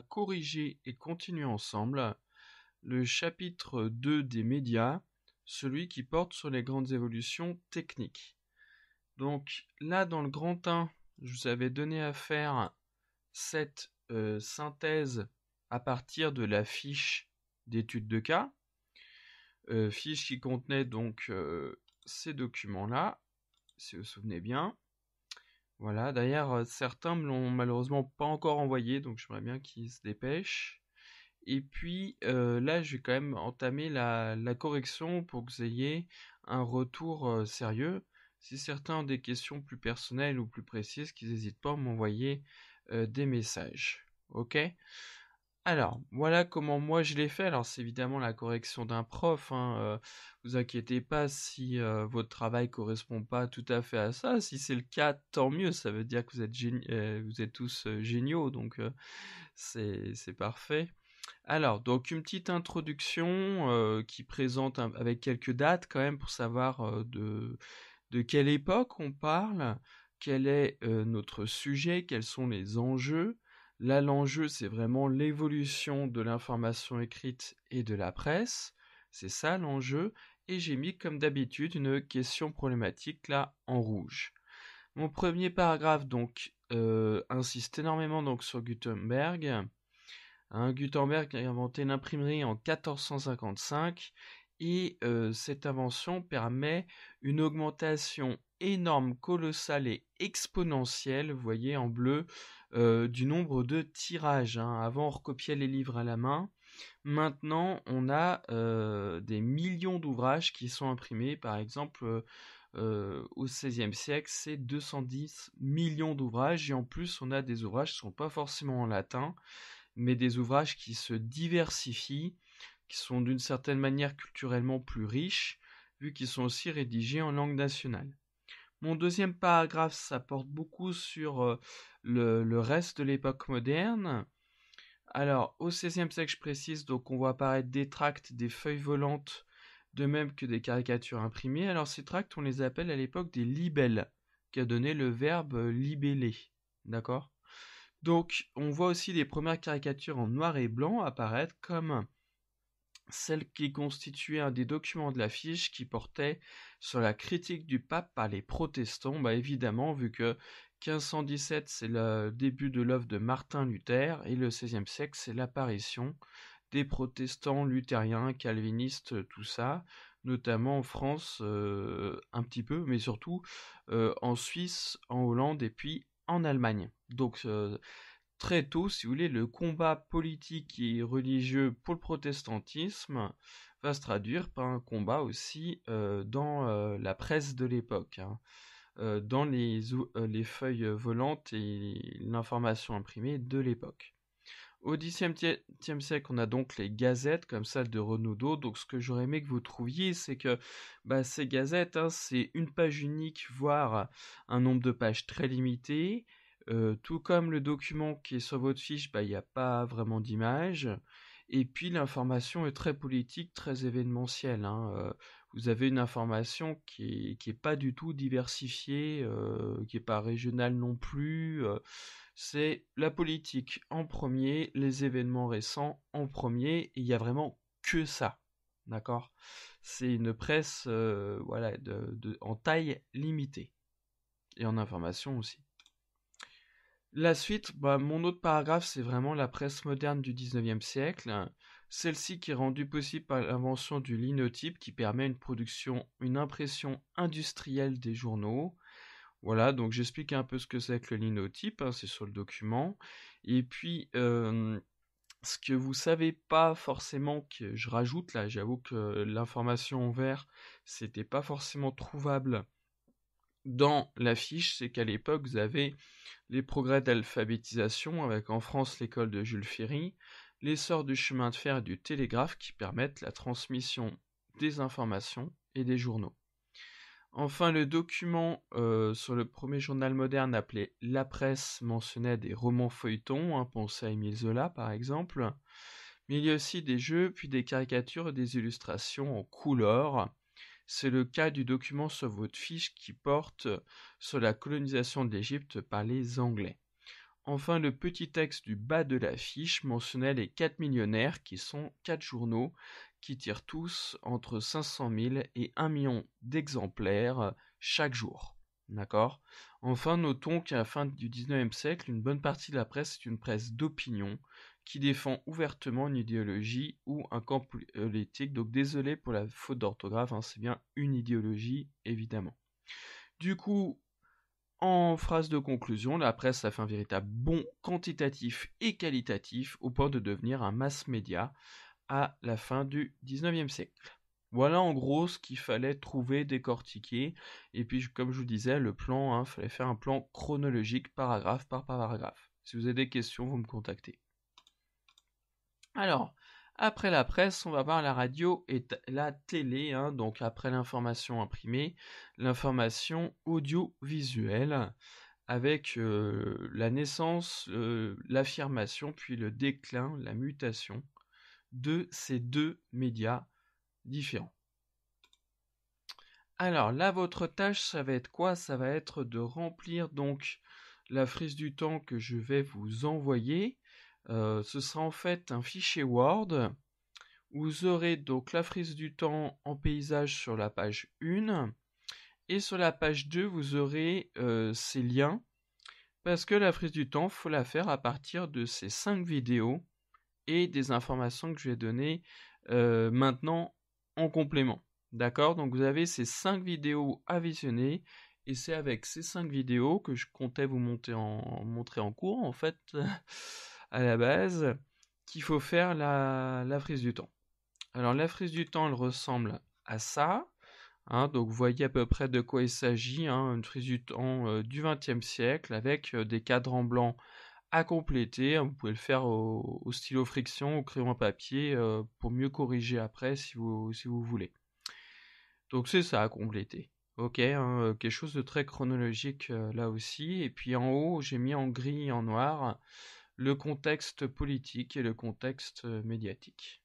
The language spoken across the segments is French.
corriger et continuer ensemble le chapitre 2 des médias, celui qui porte sur les grandes évolutions techniques. Donc là, dans le grand 1, je vous avais donné à faire cette synthèse à partir de la fiche d'étude de cas, fiche qui contenait donc ces documents-là, si vous vous souvenez bien. Voilà, d'ailleurs, certains me l'ont malheureusement pas encore envoyé, donc j'aimerais bien qu'ils se dépêchent. Et puis là, je vais quand même entamer la correction pour que vous ayez un retour sérieux. Si certains ont des questions plus personnelles ou plus précises, qu'ils n'hésitent pas à m'envoyer des messages. Ok ? Alors, voilà comment moi je l'ai fait. Alors, c'est évidemment la correction d'un prof, hein. Vous inquiétez pas si votre travail correspond pas tout à fait à ça. Si c'est le cas, tant mieux. Ça veut dire que vous êtes tous géniaux, donc c'est parfait. Alors, donc une petite introduction qui présente avec quelques dates quand même pour savoir de quelle époque on parle, quel est notre sujet, quels sont les enjeux. Là, l'enjeu, c'est vraiment l'évolution de l'information écrite et de la presse. C'est ça l'enjeu. Et j'ai mis, comme d'habitude, une question problématique là en rouge. Mon premier paragraphe, donc, insiste énormément donc sur Gutenberg. Gutenberg a inventé l'imprimerie en 1455 et cette invention permet une augmentation énorme, colossale et exponentielle, vous voyez en bleu, du nombre de tirages. Avant, on recopiait les livres à la main. Maintenant, on a des millions d'ouvrages qui sont imprimés. Par exemple, au XVIe siècle, c'est 210 millions d'ouvrages. Et en plus, on a des ouvrages qui ne sont pas forcément en latin, mais des ouvrages qui se diversifient, qui sont d'une certaine manière culturellement plus riches, vu qu'ils sont aussi rédigés en langue nationale. Mon deuxième paragraphe, ça porte beaucoup sur le reste de l'époque moderne. Alors, au XVIe siècle, je précise, donc on voit apparaître des tracts, des feuilles volantes, de même que des caricatures imprimées. Alors, ces tracts, on les appelle à l'époque des libelles, qui a donné le verbe libeller. D'accord ? Donc, on voit aussi les premières caricatures en noir et blanc apparaître, comme celle qui constituait un des documents de la fiche qui portait sur la critique du pape par les protestants. Évidemment, vu que 1517, c'est le début de l'œuvre de Martin Luther, et le XVIe siècle, c'est l'apparition des protestants luthériens, calvinistes, tout ça, notamment en France, un petit peu, mais surtout en Suisse, en Hollande et puis en Allemagne. Donc très tôt, si vous voulez, le combat politique et religieux pour le protestantisme va se traduire par un combat aussi dans la presse de l'époque, dans les feuilles volantes et l'information imprimée de l'époque. Au XVIIe siècle, on a donc les gazettes, comme celle de Renaudot. Donc, ce que j'aurais aimé que vous trouviez, c'est que ces gazettes, c'est une page unique, voire un nombre de pages très limité. Tout comme le document qui est sur votre fiche, il n'y a pas vraiment d'image. Et puis, l'information est très politique, très événementielle. Vous avez une information qui est pas du tout diversifiée, qui est pas régionale non plus. C'est la politique en premier, les événements récents en premier, et il y a vraiment que ça, d'accord ? C'est une presse, voilà, en taille limitée, et en information aussi. La suite, mon autre paragraphe, c'est vraiment la presse moderne du 19e siècle, celle-ci qui est rendue possible par l'invention du linotype qui permet une impression industrielle des journaux. Voilà, donc j'explique un peu ce que c'est que le linotype, c'est sur le document. Et puis, ce que vous savez pas forcément, que je rajoute là, j'avoue que l'information en vert, c'était pas forcément trouvable dans la fiche, c'est qu'à l'époque, vous avez les progrès d'alphabétisation, avec en France l'école de Jules Ferry, l'essor du chemin de fer et du télégraphe qui permettent la transmission des informations et des journaux. Enfin, le document sur le premier journal moderne appelé La Presse mentionnait des romans feuilletons, pensez à Émile Zola par exemple, mais il y a aussi des jeux, puis des caricatures et des illustrations en couleur. C'est le cas du document sur votre fiche qui porte sur la colonisation de l'Égypte par les Anglais. Enfin, le petit texte du bas de l'affiche mentionnait les 4 millionnaires qui sont 4 journaux qui tirent tous entre 500 000 et 1 million d'exemplaires chaque jour. D'accord ? Enfin, notons qu'à la fin du 19e siècle, une bonne partie de la presse est une presse d'opinion qui défend ouvertement une idéologie ou un camp politique. Donc désolé pour la faute d'orthographe, c'est bien une idéologie, évidemment. Du coup, en phrase de conclusion, la presse a fait un véritable bond quantitatif et qualitatif au point de devenir un mass média à la fin du 19e siècle. Voilà en gros ce qu'il fallait trouver, décortiquer, et puis comme je vous disais, le plan, fallait faire un plan chronologique paragraphe par paragraphe. Si vous avez des questions, vous me contactez. Alors, après la presse, on va voir la radio et la télé, donc après l'information imprimée, l'information audiovisuelle, avec la naissance, l'affirmation, puis le déclin, la mutation de ces deux médias différents. Alors là, votre tâche, ça va être quoi ? Ça va être de remplir donc la frise du temps que je vais vous envoyer. Ce sera en fait un fichier Word. Vous aurez donc la frise du temps en paysage sur la page 1. Et sur la page 2, vous aurez ces liens. Parce que la frise du temps, il faut la faire à partir de ces 5 vidéos et des informations que je vais donner maintenant en complément. D'accord ? Donc vous avez ces 5 vidéos à visionner et c'est avec ces 5 vidéos que je comptais vous montrer en cours en fait à la base qu'il faut faire la frise du temps. Alors la frise du temps elle ressemble à ça. Donc vous voyez à peu près de quoi il s'agit, une frise du temps du XXe siècle avec des cadrans blancs à compléter. Vous pouvez le faire au stylo friction, au crayon à papier pour mieux corriger après si vous voulez. Donc c'est ça à compléter. Ok, quelque chose de très chronologique là aussi. Et puis en haut, j'ai mis en gris et en noir le contexte politique et le contexte médiatique.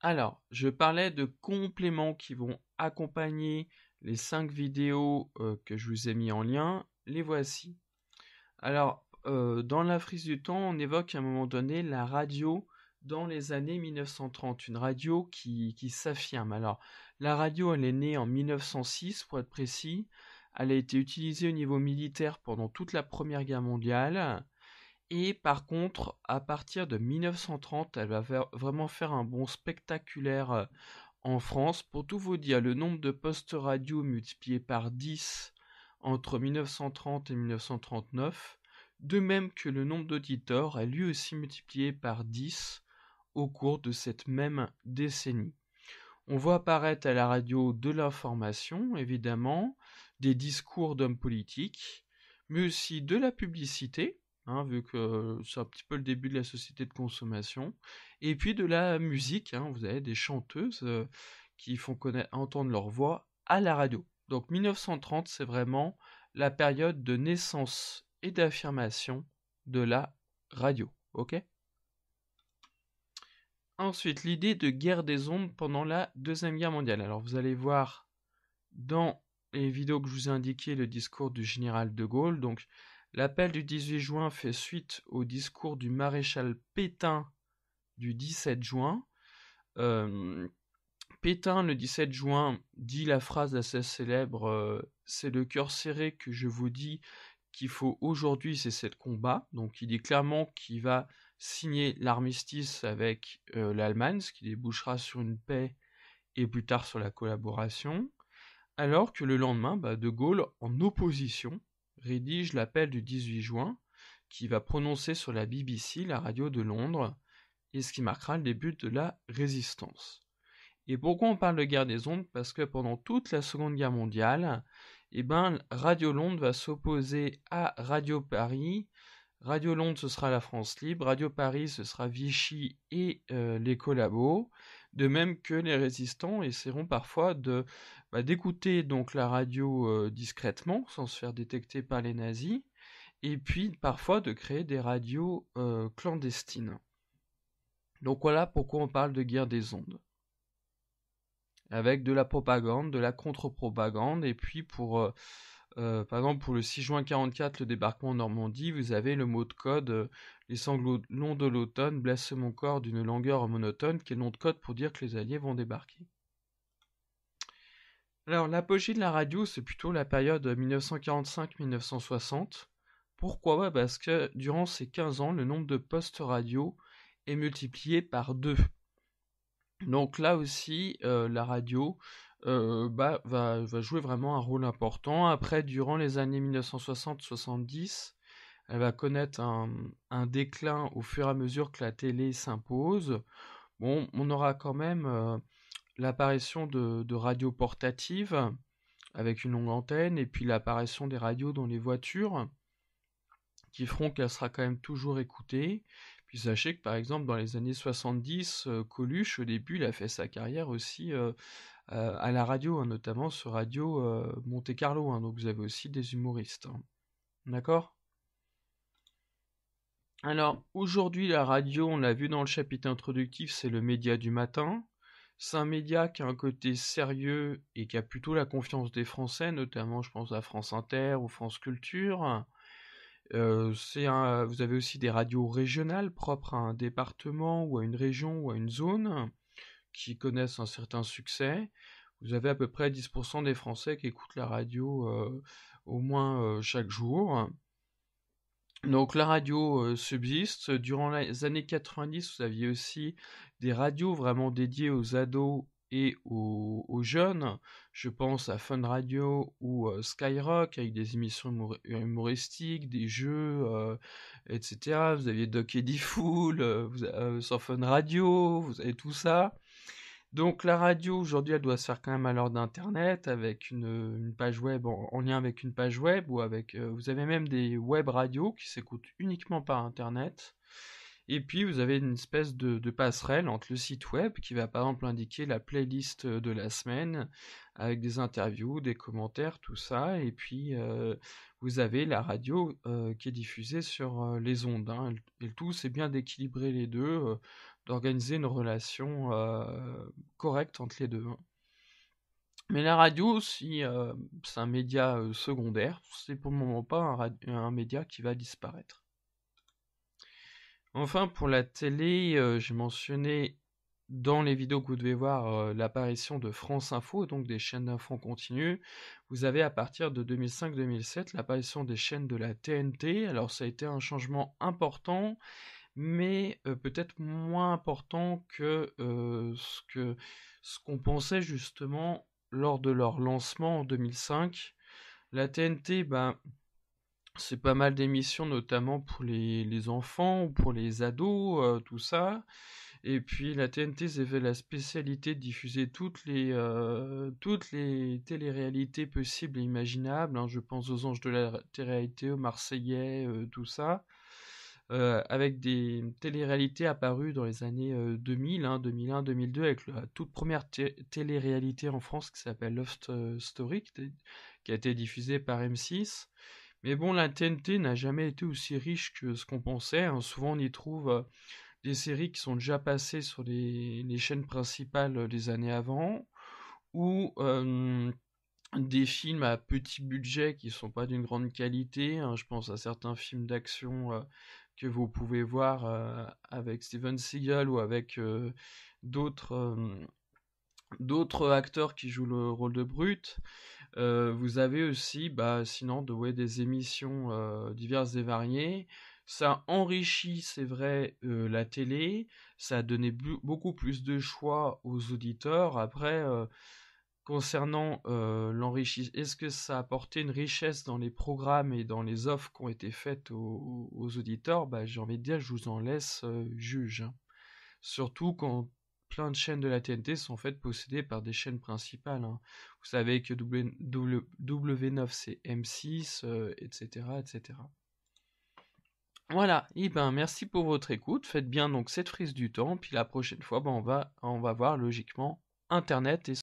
Alors, je parlais de compléments qui vont accompagner les 5 vidéos que je vous ai mis en lien. Les voici. Alors, dans la frise du temps, on évoque à un moment donné la radio dans les années 1930, une radio qui s'affirme. Alors, la radio, elle est née en 1906, pour être précis. Elle a été utilisée au niveau militaire pendant toute la Première Guerre mondiale. Et par contre, à partir de 1930, elle va vraiment faire un bond spectaculaire en France. Pour tout vous dire, le nombre de postes radio multiplié par 10 entre 1930 et 1939, de même que le nombre d'auditeurs est lui aussi multiplié par 10 au cours de cette même décennie. On voit apparaître à la radio de l'information, évidemment, des discours d'hommes politiques, mais aussi de la publicité, vu que c'est un petit peu le début de la société de consommation, et puis de la musique, vous avez des chanteuses qui font entendre leur voix à la radio. Donc 1930, c'est vraiment la période de naissance et d'affirmation de la radio, ok ? Ensuite, l'idée de guerre des ondes pendant la Deuxième Guerre mondiale. Alors vous allez voir dans les vidéos que je vous ai indiquées le discours du général de Gaulle. Donc l'appel du 18 juin fait suite au discours du maréchal Pétain du 17 juin. Pétain, le 17 juin, dit la phrase assez célèbre « C'est le cœur serré que je vous dis qu'il faut aujourd'hui cesser le combat ». Donc il dit clairement qu'il va signer l'armistice avec l'Allemagne, ce qui débouchera sur une paix et plus tard sur la collaboration. Alors que le lendemain, De Gaulle, en opposition, rédige l'appel du 18 juin, qui va prononcer sur la BBC, la radio de Londres, et ce qui marquera le début de la résistance. Et pourquoi on parle de guerre des ondes ? Parce que pendant toute la Seconde Guerre mondiale, Radio Londres va s'opposer à Radio Paris. Radio Londres, ce sera la France libre. Radio Paris, ce sera Vichy et les collabos. De même que les résistants essaieront parfois d'écouter donc la radio discrètement, sans se faire détecter par les nazis, et puis parfois de créer des radios clandestines. Donc voilà pourquoi on parle de guerre des ondes. Avec de la propagande, de la contre-propagande, et puis pour Par exemple, pour le 6 juin 44, le débarquement en Normandie, vous avez le mot de code les sanglots longs de l'automne blessent mon corps d'une langueur monotone, qui est le nom de code pour dire que les Alliés vont débarquer. Alors, l'apogée de la radio, c'est plutôt la période 1945-1960. Pourquoi? Ouais, parce que durant ces 15 ans, le nombre de postes radio est multiplié par 2. Donc là aussi, la radio va jouer vraiment un rôle important. Après, durant les années 1960-70, elle va connaître un déclin au fur et à mesure que la télé s'impose. Bon, on aura quand même l'apparition de radios portatives avec une longue antenne, et puis l'apparition des radios dans les voitures, qui feront qu'elle sera quand même toujours écoutée. Puis sachez que par exemple dans les années 70, Coluche au début il a fait sa carrière aussi à la radio, hein, notamment sur Radio Monte Carlo, hein, donc vous avez aussi des humoristes. Hein. D'accord? Alors aujourd'hui la radio, on l'a vu dans le chapitre introductif, c'est le média du matin. C'est un média qui a un côté sérieux et qui a plutôt la confiance des Français, notamment je pense à France Inter ou France Culture. Vous avez aussi des radios régionales propres à un département ou à une région ou à une zone qui connaissent un certain succès. Vous avez à peu près 10% des Français qui écoutent la radio au moins chaque jour. Donc la radio subsiste. Durant les années 90, vous aviez aussi des radios vraiment dédiées aux ados et aux jeunes. Je pense à Fun Radio ou Skyrock avec des émissions humoristiques, des jeux, etc. Vous aviez Doc Eddie Fool, sur Fun Radio, vous avez tout ça. Donc la radio aujourd'hui elle doit se faire quand même à l'heure d'internet avec une page web en lien avec une page web ou avec vous avez même des web radios qui s'écoutent uniquement par internet. Et puis vous avez une espèce de passerelle entre le site web qui va par exemple indiquer la playlist de la semaine avec des interviews, des commentaires, tout ça. Et puis vous avez la radio qui est diffusée sur les ondes. Hein. Et le tout c'est bien d'équilibrer les deux, d'organiser une relation correcte entre les deux. Hein. Mais la radio, si c'est un média secondaire, c'est pour le moment pas un média qui va disparaître. Enfin, pour la télé, j'ai mentionné dans les vidéos que vous devez voir l'apparition de France Info, donc des chaînes d'infos en continu. Vous avez à partir de 2005-2007 l'apparition des chaînes de la TNT. Alors ça a été un changement important, mais peut-être moins important que ce qu'on pensait justement lors de leur lancement en 2005. La TNT, c'est pas mal d'émissions, notamment pour les enfants ou pour les ados, tout ça. Et puis la TNT s'est fait la spécialité de diffuser toutes les téléréalités possibles et imaginables. Hein. Je pense aux Anges de la télé-réalité, aux Marseillais, tout ça. Avec des téléréalités apparues dans les années 2000, 2001-2002, avec la toute première télé-réalité en France qui s'appelle Love Story, qui a été diffusée par M6. Mais bon, la TNT n'a jamais été aussi riche que ce qu'on pensait. Hein. Souvent, on y trouve des séries qui sont déjà passées sur les chaînes principales les années avant, ou des films à petit budget qui ne sont pas d'une grande qualité. Hein. Je pense à certains films d'action que vous pouvez voir avec Steven Seagal ou avec d'autres acteurs qui jouent le rôle de Brut. Vous avez aussi, sinon, des émissions diverses et variées. Ça enrichit, c'est vrai, la télé. Ça a donné beaucoup plus de choix aux auditeurs. Après, concernant l'enrichissement, est-ce que ça a apporté une richesse dans les programmes et dans les offres qui ont été faites aux auditeurs? J'ai envie de dire, je vous en laisse juge. Hein. Surtout quand plein de chaînes de la TNT sont faites possédées par des chaînes principales. Hein. Vous savez que W9 c'est M6, etc., etc. Voilà, et merci pour votre écoute. Faites bien donc cette frise du temps, puis la prochaine fois, on va voir logiquement Internet et